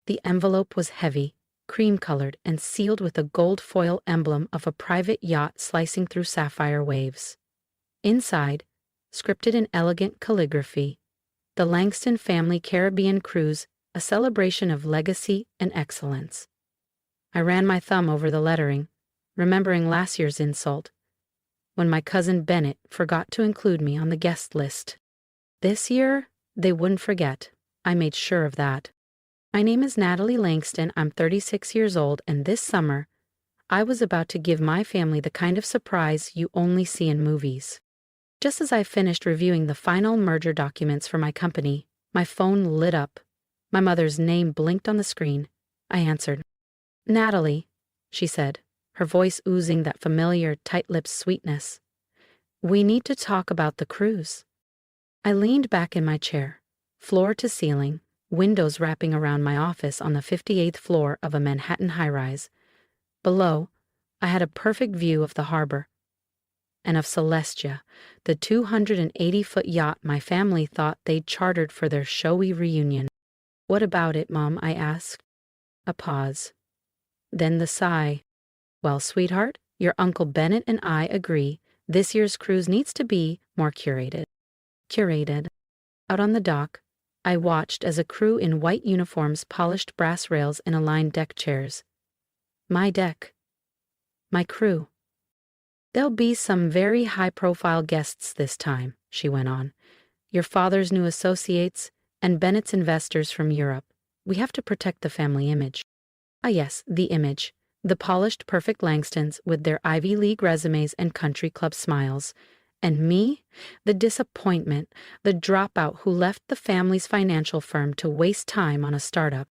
The envelope was heavy, cream-colored, and sealed with a gold foil emblem of a private yacht slicing through sapphire waves. Inside, scripted in elegant calligraphy, the Langston Family Caribbean Cruise, a celebration of legacy and excellence. I ran my thumb over the lettering, remembering last year's insult, when my cousin Bennett forgot to include me on the guest list. This year, they wouldn't forget. I made sure of that. My name is Natalie Langston. I'm 36 years old, and this summer, I was about to give my family the kind of surprise you only see in movies. Just as I finished reviewing the final merger documents for my company, my phone lit up. My mother's name blinked on the screen. I answered. "Natalie," she said, her voice oozing that familiar, tight-lipped sweetness. "We need to talk about the cruise." I leaned back in my chair, floor to ceiling, windows wrapping around my office on the 58th floor of a Manhattan high-rise. Below, I had a perfect view of the harbor, and of Celestia, the 280-foot yacht my family thought they'd chartered for their showy reunion. "What about it, Mom?" I asked. A pause. Then the sigh. "Well, sweetheart, your Uncle Bennett and I agree this year's cruise needs to be more curated." Curated. Out on the dock, I watched as a crew in white uniforms polished brass rails and aligned deck chairs. My deck. My crew. "There'll be some very high-profile guests this time," she went on. "Your father's new associates and Bennett's investors from Europe. We have to protect the family image." Ah yes, the image. The polished, perfect Langstons with their Ivy League resumes and country club smiles. And me, the disappointment, the dropout who left the family's financial firm to waste time on a startup.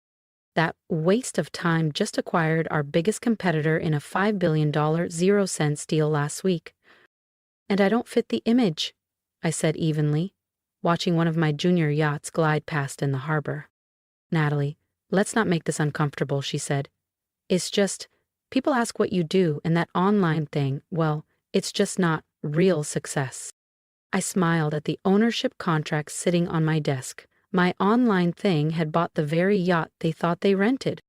That waste of time just acquired our biggest competitor in a $5 billion 0-cent deal last week. "And I don't fit the image," I said evenly, watching one of my junior yachts glide past in the harbor. "Natalie, let's not make this uncomfortable," she said. "It's just, people ask what you do, and that online thing, well, it's just not real success." I smiled at the ownership contracts sitting on my desk. My online thing had bought the very yacht they thought they rented.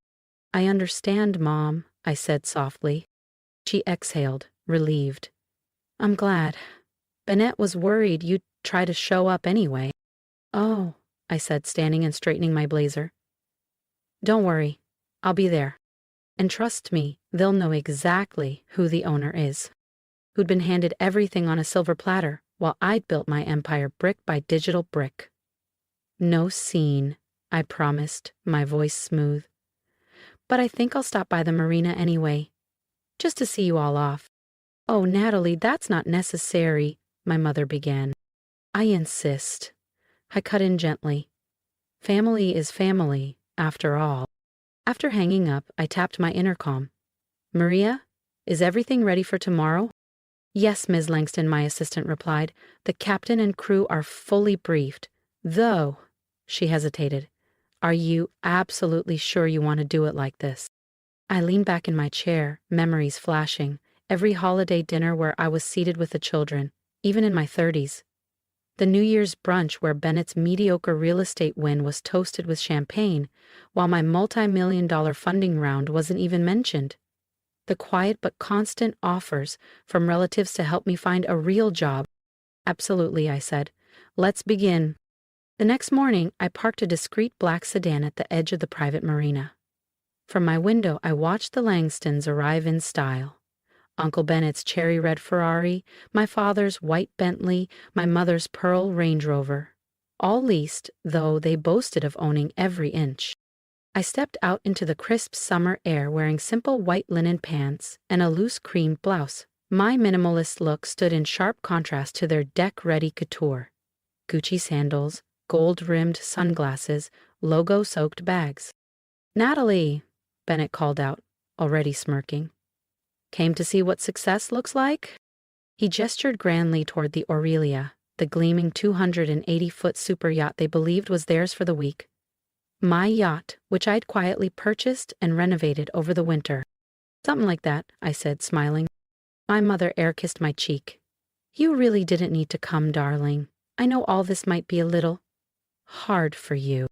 "I understand, Mom," I said softly. She exhaled, relieved. "I'm glad. Bennett was worried you'd try to show up anyway." "Oh," I said, standing and straightening my blazer. "Don't worry. I'll be there. And trust me, they'll know exactly who the owner is, who'd been handed everything on a silver platter while I'd built my empire brick by digital brick." "No scene," I promised, my voice smooth. "But I think I'll stop by the marina anyway, just to see you all off." "Oh, Natalie, that's not necessary," my mother began. "I insist." I cut in gently. Family is family, after all. After hanging up, I tapped my intercom. "Maria, is everything ready for tomorrow?" "Yes, Ms. Langston," my assistant replied. "The captain and crew are fully briefed. Though," she hesitated, "are you absolutely sure you want to do it like this?" I leaned back in my chair, memories flashing. Every holiday dinner where I was seated with the children, even in my 30s. The New Year's brunch where Bennett's mediocre real estate win was toasted with champagne, while my multi-million-dollar funding round wasn't even mentioned. The quiet but constant offers from relatives to help me find a real job. "Absolutely," I said. "Let's begin." The next morning, I parked a discreet black sedan at the edge of the private marina. From my window, I watched the Langstons arrive in style. Uncle Bennett's cherry red Ferrari, my father's white Bentley, my mother's pearl Range Rover. All leased, though they boasted of owning every inch. I stepped out into the crisp summer air wearing simple white linen pants and a loose cream blouse. My minimalist look stood in sharp contrast to their deck-ready couture. Gucci sandals, gold-rimmed sunglasses, logo-soaked bags. "Natalie," Bennett called out, already smirking. "Came to see what success looks like?" He gestured grandly toward the Aurelia, the gleaming 280-foot super yacht they believed was theirs for the week. My yacht, which I'd quietly purchased and renovated over the winter. "Something like that," I said, smiling. My mother air-kissed my cheek. "You really didn't need to come, darling. I know all this might be a little hard for you."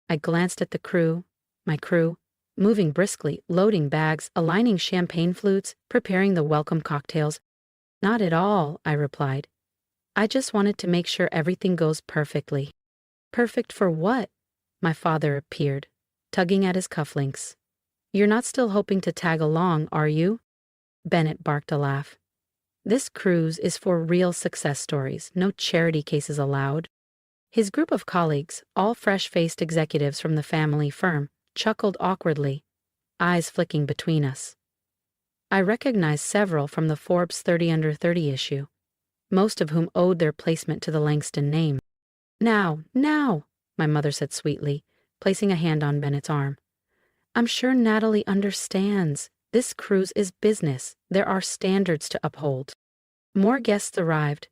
I glanced at the crew, My crew, moving briskly, loading bags, aligning champagne flutes, preparing the welcome cocktails. Not at all, I replied. I just wanted to make sure everything goes perfectly. Perfect for what? My father appeared, tugging at his cufflinks. You're not still hoping to tag along, are you? Bennett barked a laugh. This cruise is for real success stories, no charity cases allowed. His group of colleagues, all fresh-faced executives from the family firm, chuckled awkwardly, eyes flicking between us. I recognized several from the Forbes 30 Under 30 issue, most of whom owed their placement to the Langston name. Now, my mother said sweetly, placing a hand on Bennett's arm. I'm sure Natalie understands. This cruise is business. There are standards to uphold. More guests arrived.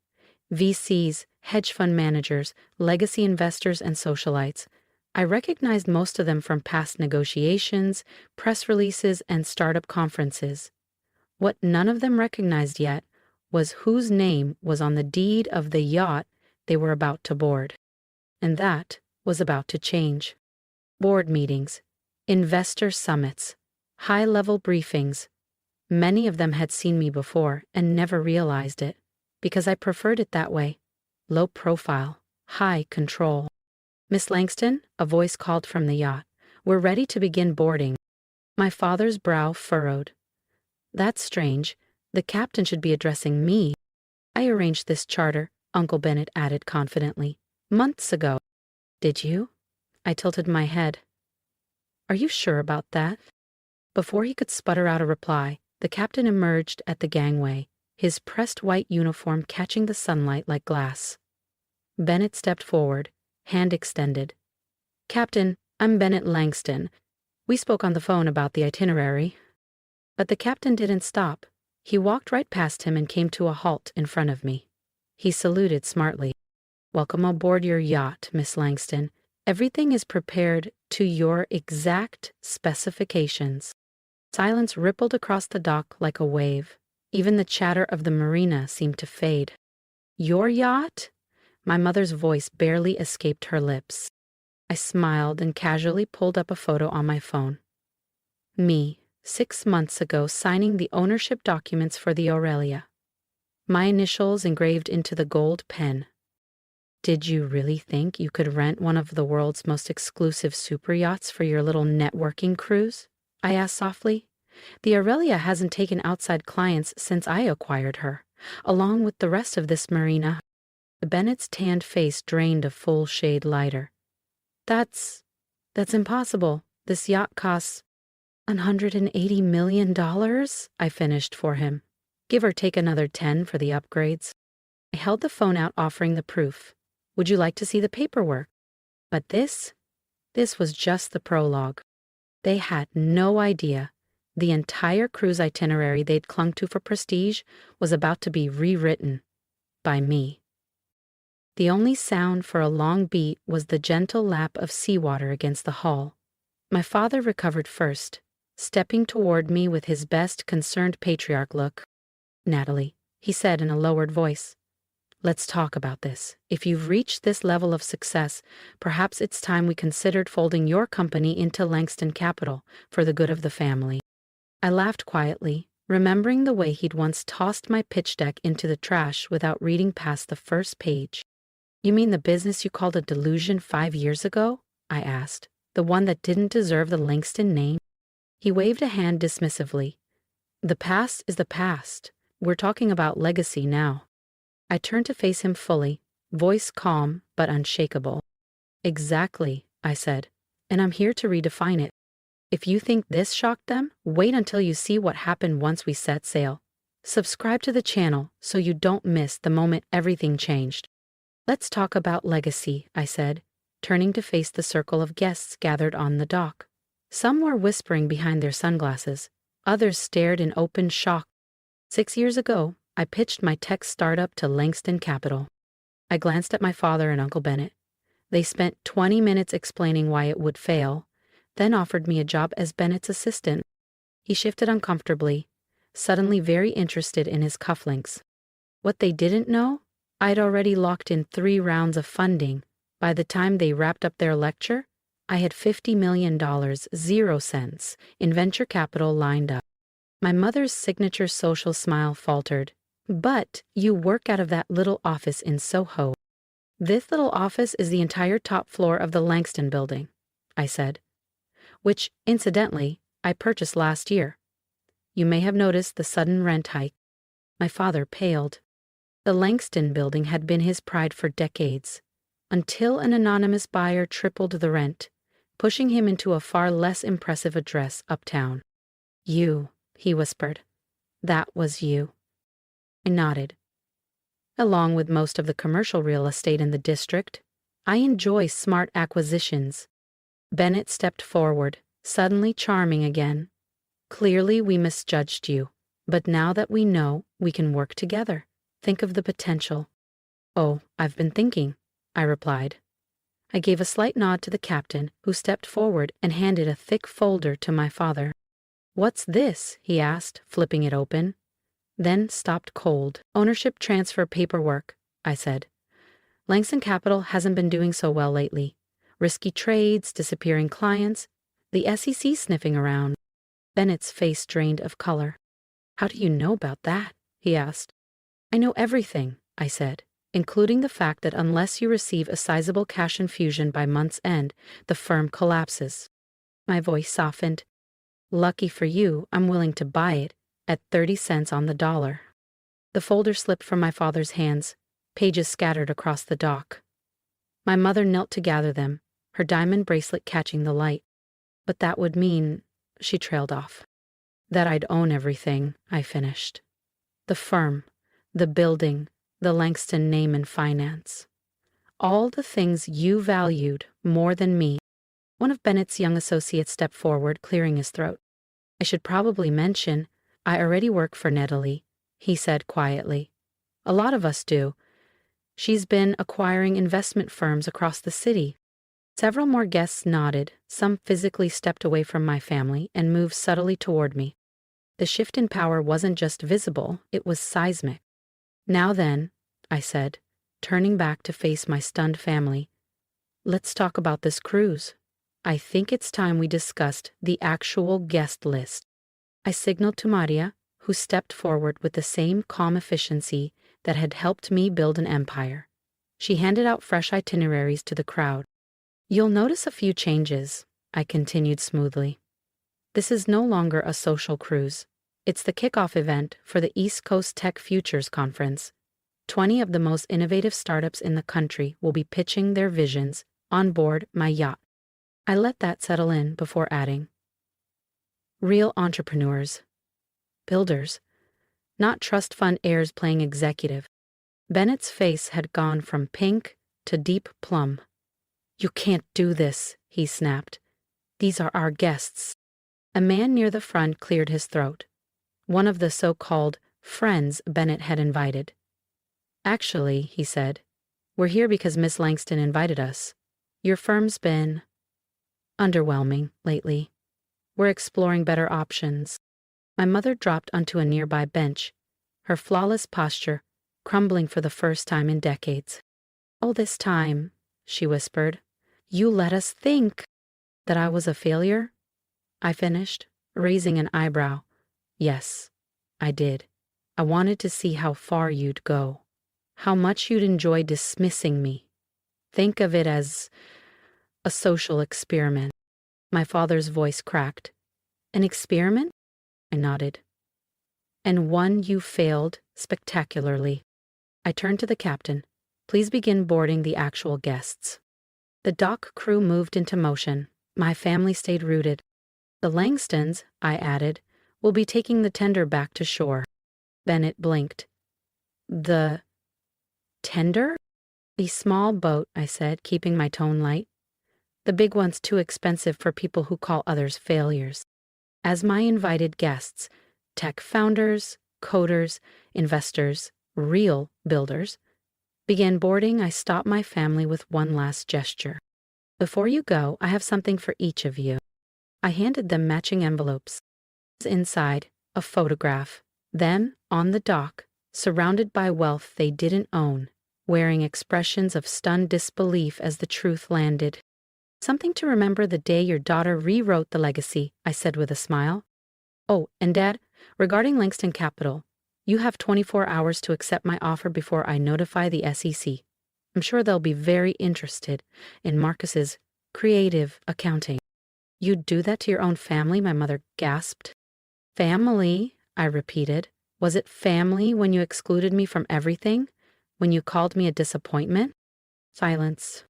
VCs, hedge fund managers, legacy investors, and socialites. I recognized most of them from past negotiations, press releases, and startup conferences. What none of them recognized yet was whose name was on the deed of the yacht they were about to board. And that was about to change. Board meetings, investor summits, high-level briefings. Many of them had seen me before and never realized it, because I preferred it that way. Low profile, high control. Miss Langston, a voice called from the yacht, we're ready to begin boarding. My father's brow furrowed. That's strange. The captain should be addressing me. I arranged this charter, Uncle Bennett added confidently, months ago. Did you? I tilted my head. Are you sure about that? Before he could sputter out a reply, the captain emerged at the gangway, his pressed white uniform catching the sunlight like glass. Bennett stepped forward, hand extended. Captain, I'm Bennett Langston. We spoke on the phone about the itinerary. But the captain didn't stop. He walked right past him and came to a halt in front of me. He saluted smartly. Welcome aboard your yacht, Miss Langston. Everything is prepared to your exact specifications. Silence rippled across the dock like a wave. Even the chatter of the marina seemed to fade. Your yacht? My mother's voice barely escaped her lips. I smiled and casually pulled up a photo on my phone. Me, 6 months ago, signing the ownership documents for the Aurelia. My initials engraved into the gold pen. Did you really think you could rent one of the world's most exclusive super yachts for your little networking cruise? I asked softly. The Aurelia hasn't taken outside clients since I acquired her, along with the rest of this marina. Bennett's tanned face drained a full shade lighter. That's impossible. This yacht costs $180 million, I finished for him. Give or take another 10 for the upgrades. I held the phone out offering the proof. Would you like to see the paperwork? But this was just the prologue. They had no idea. The entire cruise itinerary they'd clung to for prestige was about to be rewritten. By me. The only sound for a long beat was the gentle lap of seawater against the hull. My father recovered first, stepping toward me with his best concerned patriarch look. Natalie, he said in a lowered voice, let's talk about this. If you've reached this level of success, perhaps it's time we considered folding your company into Langston Capital for the good of the family. I laughed quietly, remembering the way he'd once tossed my pitch deck into the trash without reading past the first page. You mean the business you called a delusion 5 years ago? I asked. The one that didn't deserve the Langston name? He waved a hand dismissively. The past is the past. We're talking about legacy now. I turned to face him fully, voice calm but unshakable. Exactly, I said, and I'm here to redefine it. If you think this shocked them, wait until you see what happened once we set sail. Subscribe to the channel so you don't miss the moment everything changed. Let's talk about legacy, I said, turning to face the circle of guests gathered on the dock. Some were whispering behind their sunglasses. Others stared in open shock. 6 years ago, I pitched my tech startup to Langston Capital. I glanced at my father and Uncle Bennett. They spent 20 minutes explaining why it would fail, then offered me a job as Bennett's assistant. He shifted uncomfortably, suddenly very interested in his cufflinks. What they didn't know? I'd already locked in 3 rounds of funding. By the time they wrapped up their lecture, I had $50 million, 0 cents, in venture capital lined up. My mother's signature social smile faltered. But you work out of that little office in Soho. This little office is the entire top floor of the Langston building, I said, which, incidentally, I purchased last year. You may have noticed the sudden rent hike. My father paled. The Langston building had been his pride for decades, until an anonymous buyer tripled the rent, pushing him into a far less impressive address uptown. You, he whispered. That was you. I nodded. Along with most of the commercial real estate in the district, I enjoy smart acquisitions. Bennett stepped forward, suddenly charming again. Clearly we misjudged you, but now that we know, we can work together. Think of the potential. Oh, I've been thinking, I replied. I gave a slight nod to the captain, who stepped forward and handed a thick folder to my father. What's this? He asked, flipping it open. Then stopped cold. Ownership transfer paperwork, I said. Langston Capital hasn't been doing so well lately. Risky trades, disappearing clients, the SEC sniffing around. Bennett's face drained of color. How do you know about that? He asked. I know everything, I said, including the fact that unless you receive a sizable cash infusion by month's end, the firm collapses. My voice softened. Lucky for you, I'm willing to buy it at 30 cents on the dollar. The folder slipped from my father's hands, pages scattered across the dock. My mother knelt to gather them, her diamond bracelet catching the light. But that would mean, she trailed off, that I'd own everything, I finished. The firm, the building, the Langston name and finance. All the things you valued more than me. One of Bennett's young associates stepped forward, clearing his throat. I should probably mention, I already work for Natalie, he said quietly. A lot of us do. She's been acquiring investment firms across the city. Several more guests nodded, some physically stepped away from my family and moved subtly toward me. The shift in power wasn't just visible, it was seismic. Now then, I said, turning back to face my stunned family, let's talk about this cruise. I think it's time we discussed the actual guest list. I signaled to Maria, who stepped forward with the same calm efficiency that had helped me build an empire. She handed out fresh itineraries to the crowd. You'll notice a few changes, I continued smoothly. This is no longer a social cruise. It's the kickoff event for the East Coast Tech Futures Conference. 20 of the most innovative startups in the country will be pitching their visions on board my yacht. I let that settle in before adding. Real entrepreneurs. Builders. Not trust fund heirs playing executive. Bennett's face had gone from pink to deep plum. You can't do this, he snapped. These are our guests. A man near the front cleared his throat. One of the so-called friends Bennett had invited. Actually, he said, we're here because Miss Langston invited us. Your firm's been underwhelming lately. We're exploring better options. My mother dropped onto a nearby bench, her flawless posture crumbling for the first time in decades. All this time, she whispered, you let us think that I was a failure? I finished, raising an eyebrow. Yes, I did. I wanted to see how far you'd go, how much you'd enjoy dismissing me. Think of it as a social experiment. My father's voice cracked. An experiment? I nodded. And one you failed spectacularly. I turned to the captain. Please begin boarding the actual guests. The dock crew moved into motion. My family stayed rooted. The Langstons, I added, will be taking the tender back to shore. Bennett blinked. The tender? The small boat, I said, keeping my tone light. The big one's too expensive for people who call others failures. As my invited guests, tech founders, coders, investors, real builders, began boarding, I stopped my family with one last gesture. Before you go, I have something for each of you. I handed them matching envelopes. Inside, a photograph. Them, on the dock, surrounded by wealth they didn't own, wearing expressions of stunned disbelief as the truth landed. Something to remember the day your daughter rewrote the legacy, I said with a smile. Oh, and Dad, regarding Langston Capital, you have 24 hours to accept my offer before I notify the SEC. I'm sure they'll be very interested in Marcus's creative accounting. You'd do that to your own family, my mother gasped. Family, I repeated. Was it family when you excluded me from everything? When you called me a disappointment? Silence.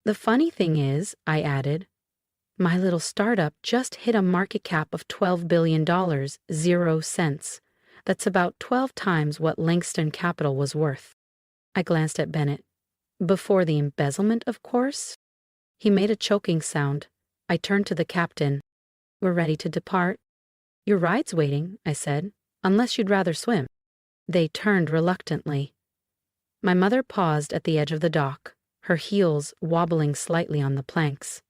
The funny thing is, I added, my little startup just hit a market cap of $12 billion, 0 cents. That's about 12 times what Langston Capital was worth. I glanced at Bennett. Before the embezzlement, of course. He made a choking sound. I turned to the captain. We're ready to depart. Your ride's waiting, I said, unless you'd rather swim. They turned reluctantly. My mother paused at the edge of the dock, her heels wobbling slightly on the planks.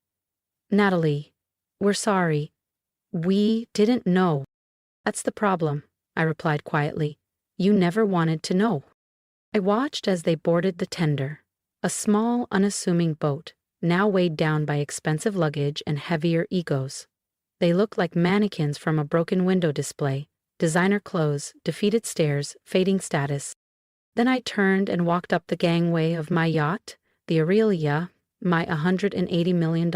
Natalie, we're sorry. We didn't know. That's the problem, I replied quietly. You never wanted to know. I watched as they boarded the tender, a small, unassuming boat, now weighed down by expensive luggage and heavier egos. They looked like mannequins from a broken window display, designer clothes, defeated stares, fading status. Then I turned and walked up the gangway of my yacht, the Aurelia, my $180 million,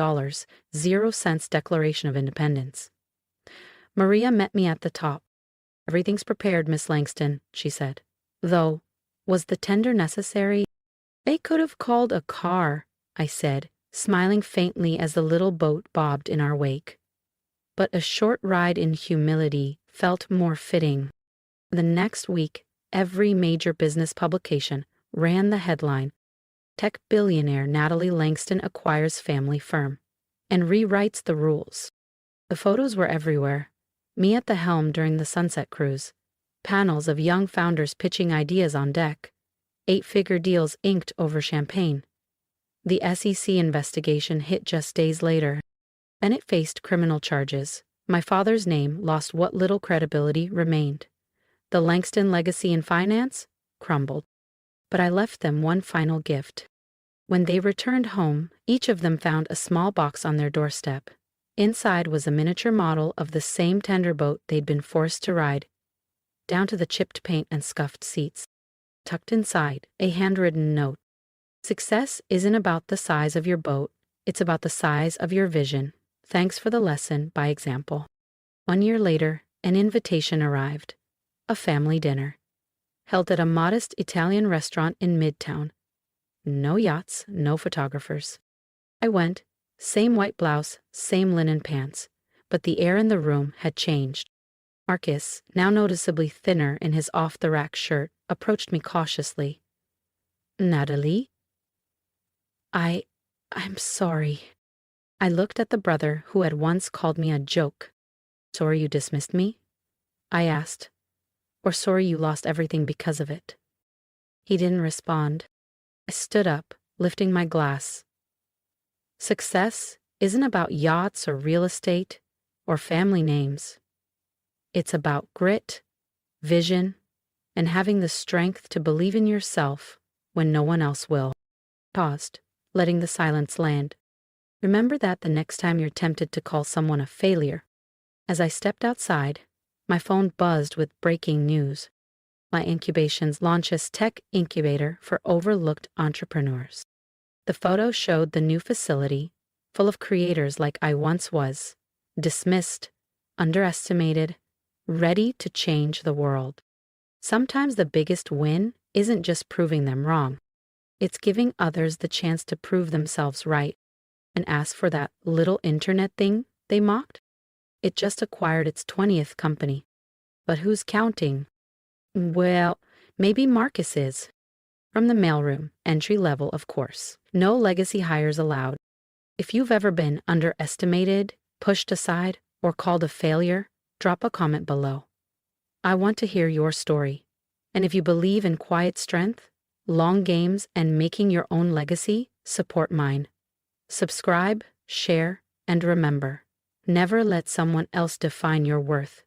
0 cents Declaration of Independence. Maria met me at the top. Everything's prepared, Miss Langston, she said. Though, was the tender necessary? They could have called a car, I said, smiling faintly as the little boat bobbed in our wake. But a short ride in humility felt more fitting. The next week, every major business publication ran the headline, Tech billionaire Natalie Langston acquires family firm and rewrites the rules. The photos were everywhere. Me at the helm during the sunset cruise. Panels of young founders pitching ideas on deck. 8-figure deals inked over champagne. The SEC investigation hit just days later. Bennett faced criminal charges. My father's name lost what little credibility remained. The Langston legacy in finance crumbled. But I left them one final gift. When they returned home, each of them found a small box on their doorstep. Inside was a miniature model of the same tender boat they'd been forced to ride, down to the chipped paint and scuffed seats. Tucked inside, a handwritten note. Success isn't about the size of your boat, it's about the size of your vision. Thanks for the lesson by example. 1 year later, an invitation arrived. A family dinner. Held at a modest Italian restaurant in Midtown. No yachts, no photographers. I went, same white blouse, same linen pants, but the air in the room had changed. Marcus, now noticeably thinner in his off-the-rack shirt, approached me cautiously. Natalie? I'm sorry. I looked at the brother who had once called me a joke. Sorry you dismissed me? I asked. Or sorry you lost everything because of it? He didn't respond. I stood up, lifting my glass. Success isn't about yachts or real estate or family names. It's about grit, vision, and having the strength to believe in yourself when no one else will. Paused, letting the silence land. Remember that the next time you're tempted to call someone a failure. As I stepped outside, my phone buzzed with breaking news. My incubations launches tech incubator for overlooked entrepreneurs. The photo showed the new facility, full of creators like I once was, dismissed, underestimated, ready to change the world. Sometimes the biggest win isn't just proving them wrong. It's giving others the chance to prove themselves right. And ask for that little internet thing they mocked? It just acquired its 20th company. But who's counting? Well, maybe Marcus is. From the mailroom, entry level, of course. No legacy hires allowed. If you've ever been underestimated, pushed aside, or called a failure, drop a comment below. I want to hear your story. And if you believe in quiet strength, long games, and making your own legacy, support mine. Subscribe, share, and remember, never let someone else define your worth.